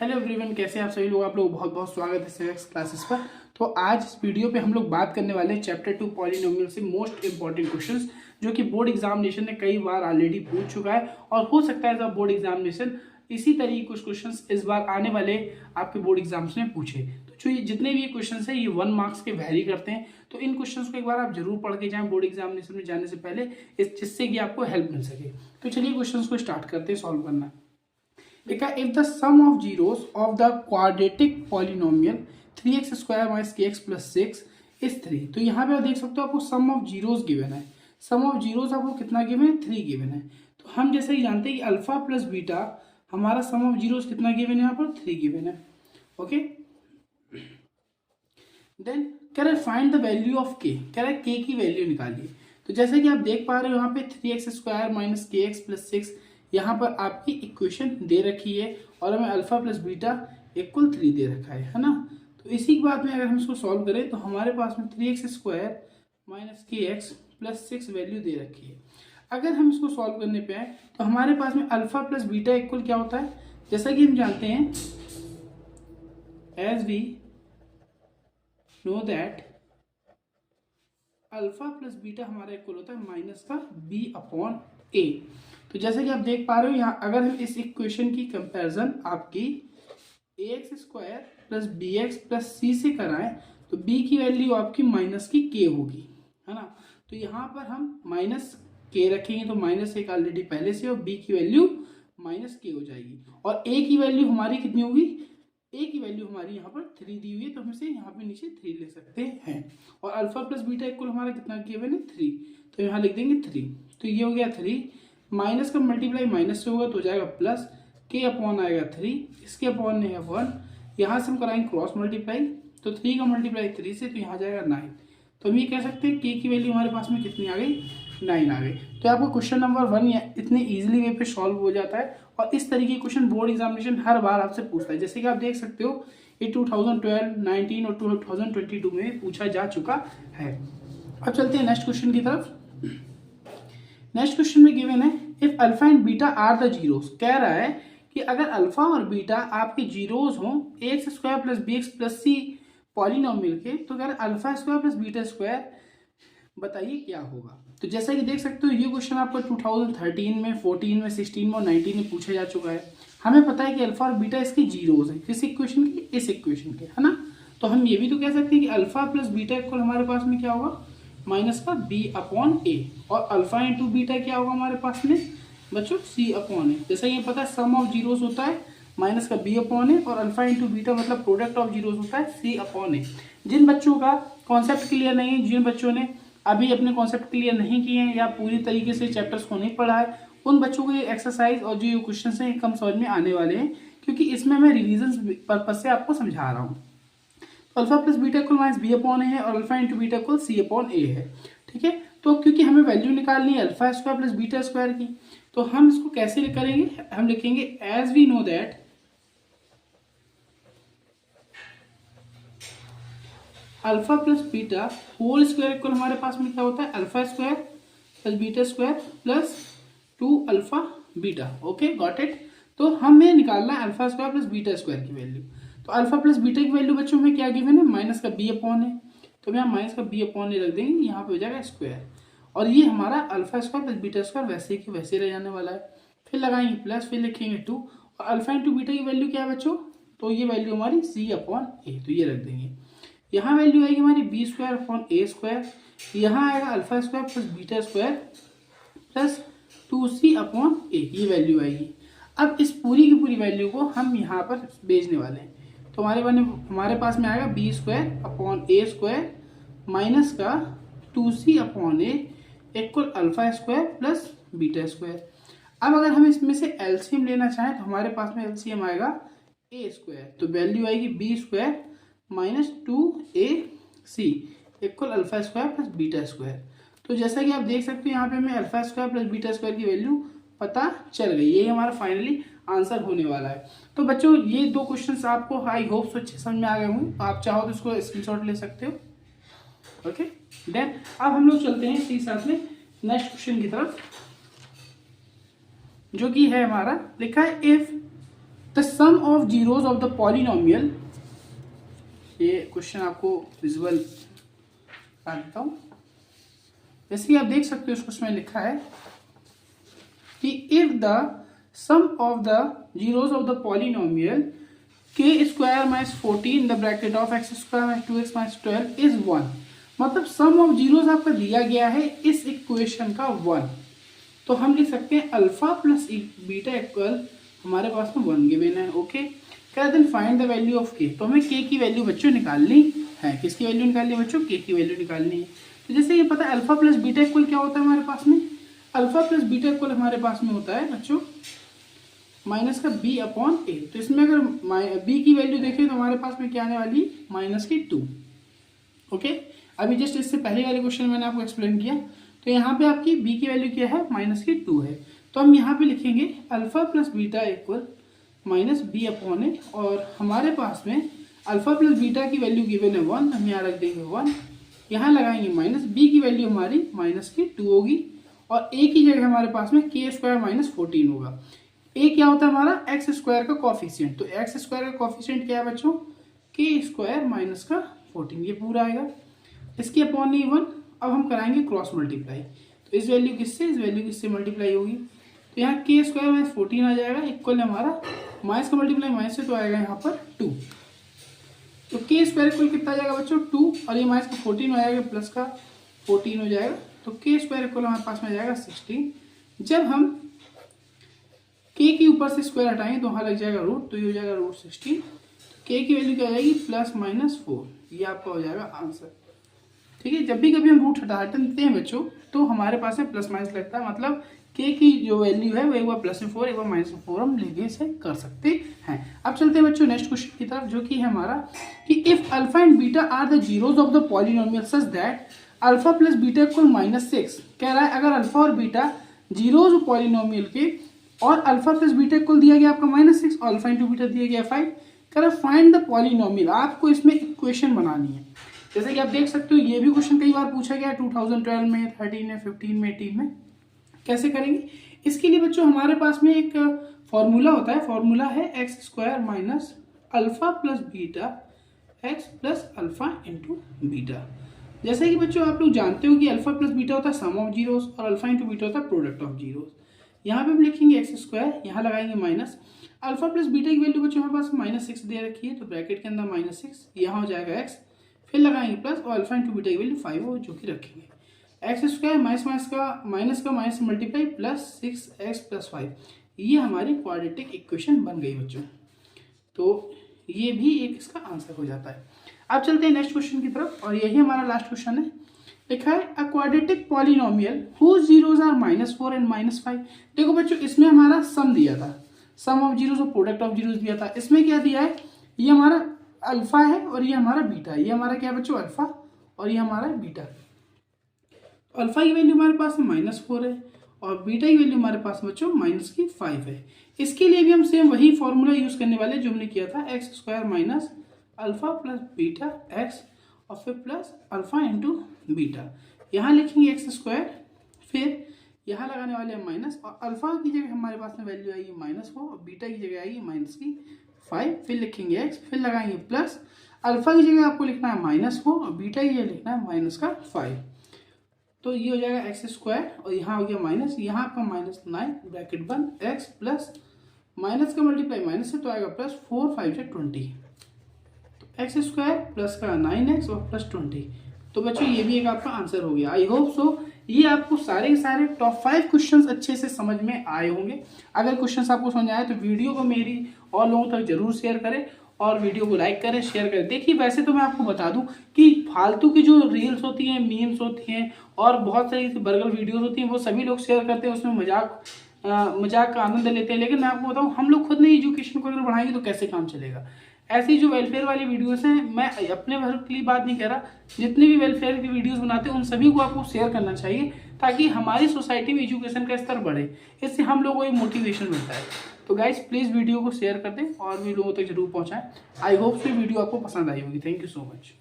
Hello everyone, कैसे हैं आप सभी लोग। आप लोग बहुत बहुत स्वागत है सिविक्स क्लासेस पर। तो आज इस वीडियो पे हम लोग बात करने वाले हैं चैप्टर 2 पॉलिनोमियल से मोस्ट इंपॉर्टेंट क्वेश्चंस, जो कि बोर्ड एग्जामिनेशन ने कई बार ऑलरेडी पूछ चुका है और हो सकता है जब बोर्ड एग्जामिनेशन इसी तरीके कुछ क्वेश्चंस इस बार आने वाले आपके बोर्ड एग्जाम्स में पूछे। तो जो ये जितने भी ये क्वेश्चन है ये 1 मार्क्स के वैरी करते हैं, तो इन क्वेश्चंस को एक बार आप जरूर पढ़ के जाएं बोर्ड एग्जामिनेशन में जाने से पहले, जिससे कि आपको हेल्प मिल सके। तो चलिए क्वेश्चंस को स्टार्ट करते हैं सॉल्व करना। लिखा if the sum of zeros of the quadratic polynomial 3x square minus kx plus 6 is 3। तो यहाँ पे आप देख सकते हो आपको सम ऑफ जीरोस गिवन है। सम ऑफ जीरोस आपको कितना गिवन है? 3 गिवन है। तो हम जैसे ही जानते हैं कि अल्फा प्लस बीटा हमारा सम ऑफ जीरोस कितना गिवन है? यहाँ पर 3 गिवन है। ओके, देन कह रहा है find the value of k। कह रहा है k की वैल्यू निकालिए। तो जैसे कि आप देख पा रहे हो यहाँ पे 3x square minus kx plus 6 यहाँ पर आपकी इक्वेशन दे रखी है और हमें अल्फा प्लस बीटा इक्वल 3 दे रखा है ना। तो इसी के बाद में अगर हम इसको सॉल्व करें तो हमारे पास में 3x square minus kx plus 6 value दे रखी है। अगर हम इसको सॉल्व करने पे आए तो हमारे पास में अल्फा प्लस बीटा इक्वल क्या होता है? जैसा कि हम जानते हैं as we know that alpha plus beta हमारा इक्वल होता है माइनस का b अपॉन a। तो जैसे कि आप देख पा रहे हो यहाँ अगर हम इस इक्वेशन की कंपैरिजन आपकी ax square plus bx plus c से कराएं तो b की वैल्यू आपकी माइनस की k होगी, है ना। तो यहाँ पर हम माइनस k रखेंगे तो माइनस एक ऑलरेडी पहले से और b की वैल्यू माइनस k हो जाएगी और a की वैल्यू हमारी कितनी होगी? a की वैल्यू हमारी यहाँ पर 3 दी हुई है तो हम इसे यहाँ पे नीचे 3 ले सकते हैं। और अल्फा प्लस बीटा इक्वल हमारा कितना गिवन है? 3। तो यहाँ लिख देंगे 3। तो ये हो गया 3, माइनस का मल्टीप्लाई माइनस से होगा तो हो जाएगा प्लस k अपॉन आएगा 3, इसके अपॉन है 1, यहाँ से हम कराएंगे क्रॉस मल्टीप्लाई तो 3 का मल्टीप्लाई 3 से तो यहाँ जाएगा 9। तो हम ये कह सकते हैं k की वैल्यू हमारे पास में कितनी आ गई? 9 आ गई। तो आपको क्वेश्चन नंबर 1 इतने इजीली वे पे सॉल्व हो जाता है और इस तरीके के क्वेश्चन बोर्ड एग्जामिनेशन हर बार आपसे पूछता है। जैसे कि आप देख सकते हो ये 2012, 19 और 2022 में पूछा जा चुका है। अब चलते हैं नेक्स्ट क्वेश्चन की तरफ। नेक्स्ट क्वेश्चन में गिवन है if alpha and beta are the zeros. कह रहा है कि अगर अल्फा और बीटा आपके जीरोस हों x square plus b x plus c polynomial के, तो कह रहा है alpha square plus beta square बताइए क्या होगा। तो जैसा कि देख सकते हो ये क्वेश्चन आपको 2013 में, 14 में, 16 में और 19 में पूछा जा चुका है। हमें पता है कि अल्फा और बीटा इसकी जीरोस है, किस इक्वेशन के? इस इक्वेशन के, है ना। तो हम ये भी तो कह सकते हैं कि अल्फा प्लस बीटा इक्वल हमारे पास में क्या होगा? माइनस का b अपॉन a और अल्फा इंटू बीटा क्या होगा हमारे पास में बच्चों? c upon a। जैसा ये पता है सम ऑफ जीरोस होता है माइनस का b अपॉन a और अल्फा इंटू बीटा मतलब प्रोडक्ट ऑफ जीरोस होता है c अपॉन a। जिन बच्चों का कॉन्सेप्ट क्लियर नहीं है, जिन बच्चों ने अभी अपने कॉन्सेप्ट क्लियर नहीं किए हैं या पूरी तरीके से चैप्टर्स को नहीं पढ़ा है, उन बच्चों को ये एक्सरसाइज और जो ये क्वेश्चन हैं कम समझ में आने वाले हैं, क्योंकि इसमें मैं रिविजन पर्पज से आपको समझा रहा हूँ। Alpha plus beta equal minus b upon a है और alpha into beta equal c upon a है। ठीक है, तो क्योंकि हमें वैल्यू निकालनी है alpha square plus beta square की, तो हम इसको कैसे करेंगे? हम लिखेंगे as we know that alpha plus beta whole square equal हमारे पास में क्या होता है? Alpha square plus beta square plus 2 alpha beta. Okay, got it. तो हमें निकालना है alpha square plus beta square की वैल्यू। तो अल्फा प्लस बीटा की वैल्यू बच्चों में क्या गिवन है? माइनस का b अपॉन है, तो यहाँ माइनस का b अपॉन रख देंगे, यहाँ पे हो जाएगा स्क्वायर और ये हमारा alpha square plus beta square वैसे कि वैसे रह जाने वाला है। फिर लगाएंगे प्लस, फिर लिखेंगे 2 और अल्फा इंटू बीटा की वैल्यू क्या है बच्चों? तो ये वैल्यू हमारी c अपॉन ए, तो ये रख देंगे। यहाँ वैल्यू आएगी हमारी b square upon a square, यहाँ आएगा alpha square plus beta square plus 2c upon a, ये वैल्यू आएगी। अब इस पूरी की पूरी वैल्यू को हम यहाँ पर भेजने वाले हैं, तो हमारे पास में आएगा b square upon a square minus का 2c upon a equal alpha square plus beta square. अब अगर हम इसमें से एलसीएम लेना चाहें तो हमारे पास में एलसीएम आएगा ए स्क्वायर, तो वैल्यू आएगी b square minus 2ac equal alpha square plus beta square. तो जैसा कि आप देख सकते हो यहाँ पे हमें alpha square plus beta square की वैल्यू पता चल गई, यही हमारा फाइनली आंसर होने वाला है। तो बच्चों ये दो क्वेश्चंस आपको आई होप अच्छे समझ में आ गए होंगे, आप चाहो तो इसको स्क्रीनशॉट ले सकते हो। ओके, देन अब हम लोग चलते हैं इसी साथ में नेक्स्ट क्वेश्चन की तरफ, जो कि है हमारा लिखा है if the sum of zeros of the polynomial, ये क्वेश्चन आपको विजुअल कर देता हूँ। जैसे कि आप देख सकते हो उसको उसमें लिखा है कि if the sum of the zeros of the polynomial के square minus 14 the bracket of x square minus 2x minus 12 is 1, मतलब सम ऑफ जीरोज आपका दिया गया है इस इक्वेशन का 1, तो हम लिख सकते हैं अल्फा प्लस बीटा इक्वल हमारे पास में 1 गिवन है। ओके, क्या then find the value of k, तो हमें के की वैल्यू बच्चों निकालनी है। किसकी वैल्यू निकालनी है बच्चों? के की वैल्यू निकालनी है। तो जैसे ये पता है अल्फा प्लस बीटा इक्वल क्या होता है हमारे पास में, अल्फा प्लस बीटा इक्वल हमारे पास में होता है बच्चों माइनस का बी अपॉन ए। तो इसमें अगर बी की वैल्यू देखें तो हमारे पास में क्या आने वाली, माइनस की 2। ओके, अभी जस्ट इससे पहले वाले क्वेश्चन मैंने आपको एक्सप्लेन किया, तो यहाँ पे आपकी बी की वैल्यू क्या है, माइनस की 2 है। तो हम यहाँ पे लिखेंगे alpha plus beta equal minus b upon a, और हमारे पास में अल्फा प्लस बीटा की वैल्यू गिवन है 1, हम यहाँ रख देंगे 1, यहाँ लगाएंगे माइनस, बी की वैल्यू हमारी माइनस की 2 होगी, और ए की जगह हमारे पास में के स्क्वायर माइनस 14 होगा। ए क्या होता है हमारा, एक्स स्क्वायर का कॉफिशिएंट, तो एक्स स्क्वायर का कॉफिशिएंट क्या है बच्चों, के स्क्वायर माइनस का 14, ये पूरा आएगा। इसकी अपॉन नहीं 1, अब हम कराएंगे क्रॉस मल्टीप्लाई, तो इस वैल्यू किससे, इस वैल्यू किससे मल्टीप्लाई होगी, तो यहाँ के स्क्वायर माइनस 14 आ जाएगा, इक्वल हमारा माइनस का मल्टीप्लाई माइनस से, तो आएगा यहाँ पर 2, तो के स्क्वायर इक्वल कितना आ जाएगा बच्चों 2, और ये माइनस का 14 हो जाएगा, प्लस का 14 हो जाएगा, तो के स्क्वायर इक्वल हमारे पास में आ जाएगा 16। जब हम के के ऊपर से स्क्वायर हटाएंगे तो वहाँ लग जाएगा रूट, तो ये हो जाएगा रूट 16, के की वैल्यू क्या आ जाएगी प्लस माइनस 4, ये आपका हो जाएगा आंसर। ठीक है, जब भी कभी हम रूट हटाते हैं बच्चों तो हमारे पास में प्लस माइनस लगता है, मतलब के की जो वैल्यू है वो एक बार प्लस में 4 एक बार माइनस में 4 हम लेके इसे कर सकते हैं। अब चलते हैं बच्चों नेक्स्ट क्वेश्चन की तरफ, जो कि है हमारा कि if alpha and beta are the zeros of the polynomial such that alpha plus beta equal -6, कह रहा है अगर अल्फा और बीटा जीरोज पॉलिनोमियल के और अल्फा प्लस बीटा इक्वल दिया गया आपका -6 और अल्फा इंटू बीटा दिया गया 5, कह रहा है फाइंड द पॉलिनोमियल, आपको इसमें इक्वेशन बनानी है। जैसे कि आप देख सकते हो ये भी क्वेश्चन कई बार पूछा गया है 2012 में, 13 में, 15 में, 18 में। कैसे करेंगे इसके लिए बच्चों, हमारे पास में एक फॉर्मूला होता है, फॉर्मूला है x square minus alpha plus beta x plus alpha into beta. जैसे कि बच्चों आप लोग जानते हो कि अल्फा प्लस बीटा होता है सम ऑफ जीरोस और अल्फा इंटू बीटा होता है प्रोडक्ट ऑफ जीरोस। यहाँ पे हम लिखेंगे एक्स स्क्वायर, यहाँ लगाएंगे माइनस अल्फा प्लस बीटा की वैल्यू बच्चों हमारे पास -6 दे रखी है, तो ब्रैकेट के अंदर -6, यहाँ हो जाएगा एक्स, फिर लगाएंगे प्लस और अल्फा इंटू बीटा की वैल्यू 5 हो, जो कि रखेंगे एक्स स्क्वायर माइनस का माइनस से मल्टीप्लाई प्लस 6x प्लस 5, ये हमारी क्वाड्रेटिक इक्वेशन बन गई बच्चों। तो ये भी एक इसका आंसर हो जाता है। अब चलते हैं नेक्स्ट क्वेश्चन की तरफ, और यही हमारा लास्ट क्वेश्चन है। लिखा है a quadratic polynomial whose zeros are -4 and -5। देखो बच्चों इसमें हमारा सम दिया था, सम ऑफ जीरोज और प्रोडक्ट ऑफ जीरोज दिया था। इसमें क्या दिया है, ये हमारा अल्फा है और ये हमारा बीटा है, ये हमारा क्या है बच्चों अल्फा और ये हमारा बीटा। अल्फा की वैल्यू हमारे पास में -4 है और बीटा की वैल्यू हमारे पास बच्चों -5 है। इसके लिए भी हम सेम वही फॉर्मूला यूज करने वाले जो हमने किया था, x square minus alpha plus beta x और फिर प्लस अल्फा इंटू बीटा। यहाँ लिखेंगे एक्स स्क्वायर, फिर यहाँ लगाने वाले हैं माइनस, और अल्फा की जगह हमारे पास में वैल्यू आएगी -4 और बीटा की जगह आएगी -5, फिर लिखेंगे एक्स, फिर लगाएंगे प्लस, अल्फा की जगह आपको लिखना है -4 और बीटा की जगह लिखना है -5। तो ये हो जाएगा एक्स स्क्वायर और यहाँ हो गया माइनस, यहाँ आपका -9 ब्रैकेट बंद, एक्स प्लस माइनस का मल्टीप्लाई माइनस से तो आएगा प्लस 4 5 से 20, तो एक्स स्क्वायर प्लस का 9x और प्लस 20। तो बच्चों ये भी एक आपका आंसर हो गया। आई होप सो ये आपको सारे के सारे टॉप 5 क्वेश्चंस अच्छे से समझ में आए होंगे। अगर क्वेश्चंस आपको समझ आए तो वीडियो को मेरी और लोगों तक जरूर शेयर करें और वीडियो को लाइक करें, शेयर करें। देखिए वैसे तो मैं आपको बता दूं कि फालतू की जो रील्स होती हैं, मीम्स होती हैं और बहुत सारी बर्गर वीडियोस होती हैं, वो सभी लोग शेयर करते हैं, उसमें मजाक का आनंद लेते हैं। लेकिन मैं आपको बताऊं, हम लोग खुद नहीं एजुकेशन को अगर बढ़ाएंगे तो कैसे काम चलेगा। ऐसी जो वेलफेयर वाली वीडियोस हैं, मैं अपने भर के लिए बात नहीं कह रहा, जितने भी वेलफेयर की वीडियोस बनाते हैं उन सभी को आपको शेयर करना चाहिए, ताकि हमारी सोसाइटी में एजुकेशन का स्तर बढ़े। इससे हम लोगों को एक मोटिवेशन मिलता है। तो गाइस प्लीज़ वीडियो को शेयर कर दें और भी लोगों तक जरूर पहुंचाएं। आई होप सो वीडियो आपको पसंद आई होगी। Thank you so much.